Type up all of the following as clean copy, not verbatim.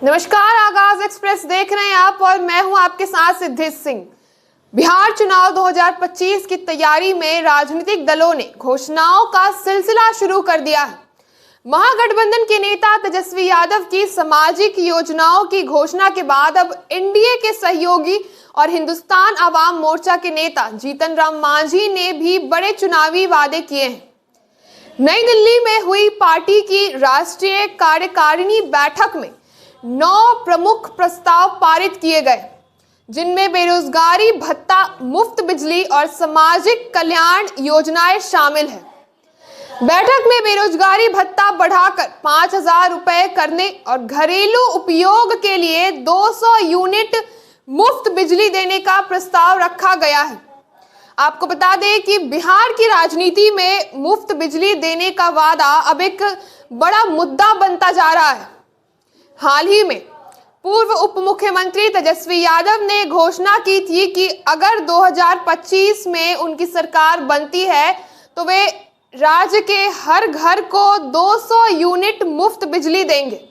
नमस्कार, आगाज एक्सप्रेस देख रहे हैं आप और मैं हूं आपके साथ सिद्धि सिंह। बिहार चुनाव 2025 की तैयारी में राजनीतिक दलों ने घोषणाओं का सिलसिला शुरू कर दिया है। महागठबंधन के नेता तेजस्वी यादव की सामाजिक योजनाओं की घोषणा के बाद अब एनडीए के सहयोगी और हिंदुस्तान आवाम मोर्चा के नेता जीतन राम मांझी ने भी बड़े चुनावी वादे किए हैं। नई दिल्ली में हुई पार्टी की राष्ट्रीय कार्यकारिणी बैठक में 9 प्रमुख प्रस्ताव पारित किए गए, जिनमें बेरोजगारी भत्ता, मुफ्त बिजली और सामाजिक कल्याण योजनाएं शामिल हैं। बैठक में बेरोजगारी भत्ता बढ़ाकर 5,000 रुपए करने और घरेलू उपयोग के लिए 200 यूनिट मुफ्त बिजली देने का प्रस्ताव रखा गया है। आपको बता दें कि बिहार की राजनीति में मुफ्त बिजली देने का वादा अब एक बड़ा मुद्दा बनता जा रहा है। हाल ही में पूर्व उप मुख्यमंत्री तेजस्वी यादव ने घोषणा की थी कि अगर 2025 में उनकी सरकार बनती है तो वे राज्य के हर घर को 200 यूनिट मुफ्त बिजली देंगे।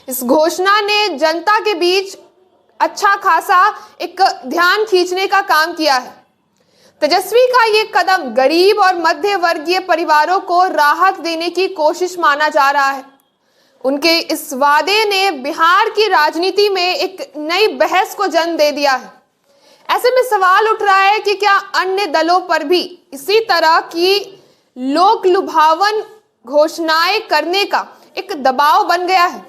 इस घोषणा ने जनता के बीच अच्छा खासा एक ध्यान खींचने का काम किया है। तेजस्वी का ये कदम गरीब और मध्य वर्गीय परिवारों को राहत देने की कोशिश माना जा रहा है। उनके इस वादे ने बिहार की राजनीति में एक नई बहस को जन्म दे दिया है। ऐसे में सवाल उठ रहा है कि क्या अन्य दलों पर भी इसी तरह की लोक लुभावन घोषणाएं करने का एक दबाव बन गया है।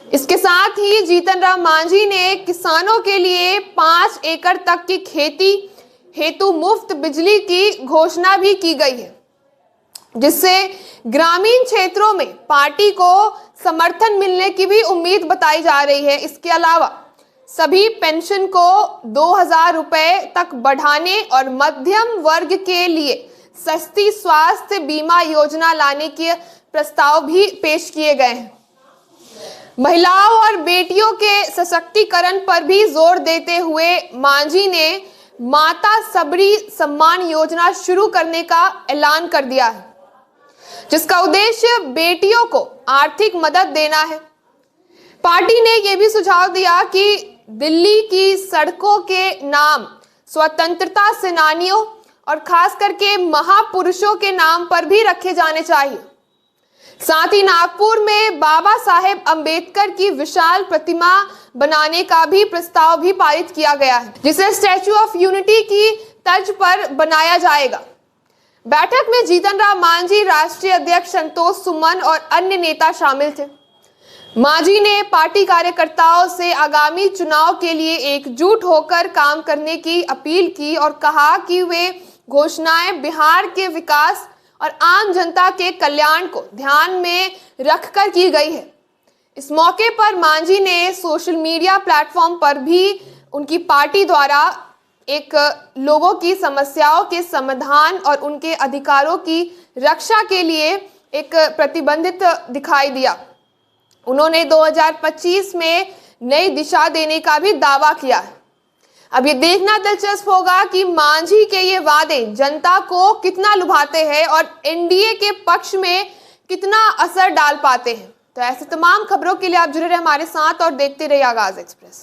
इसके साथ ही जीतन राम मांझी ने किसानों के लिए 5 एकड़ तक की खेती हेतु मुफ्त बिजली की घोषणा भी की गई है, जिससे ग्रामीण क्षेत्रों में पार्टी को समर्थन मिलने की भी उम्मीद बताई जा रही है। इसके अलावा सभी पेंशन को 2,000 रुपए तक बढ़ाने और मध्यम वर्ग के लिए सस्ती स्वास्थ्य बीमा योजना लाने के प्रस्ताव भी पेश किए गए हैं। महिलाओं और बेटियों के सशक्तिकरण पर भी जोर देते हुए मांझी ने माता सबरी सम्मान योजना शुरू करने का ऐलान कर दिया है, जिसका उद्देश्य बेटियों को आर्थिक मदद देना है। पार्टी ने यह भी सुझाव दिया कि दिल्ली की सड़कों के नाम स्वतंत्रता सेनानियों और खास करके महापुरुषों के नाम पर भी रखे जाने चाहिए। साथ ही नागपुर में बाबा साहेब अंबेडकर की विशाल प्रतिमा बनाने का भी प्रस्ताव भी पारित किया गया है, जिसे स्टैच्यू ऑफ यूनिटी की तर्ज पर बनाया जाएगा। बैठक में जीतन राम मांझी, राष्ट्रीय अध्यक्ष संतोष सुमन और अन्य नेता शामिल थे। मांझी ने पार्टी कार्यकर्ताओं से आगामी चुनाव के लिए एकजुट होकर काम करने की अपील की और कहा कि वे घोषणाएं बिहार के विकास और आम जनता के कल्याण को ध्यान में रखकर की गई है। इस मौके पर मांझी ने सोशल मीडिया प्लेटफॉर्म पर भी उनकी पार्टी द्वारा एक लोगों की समस्याओं के समाधान और उनके अधिकारों की रक्षा के लिए एक प्रतिबंधित दिखाई दिया। उन्होंने 2025 में नई दिशा देने का भी दावा किया है। अब ये देखना दिलचस्प होगा कि मांझी के ये वादे जनता को कितना लुभाते हैं और एनडीए के पक्ष में कितना असर डाल पाते हैं। तो ऐसे तमाम खबरों के लिए आप जुड़े रहे हमारे साथ और देखते रहिए आगाज एक्सप्रेस।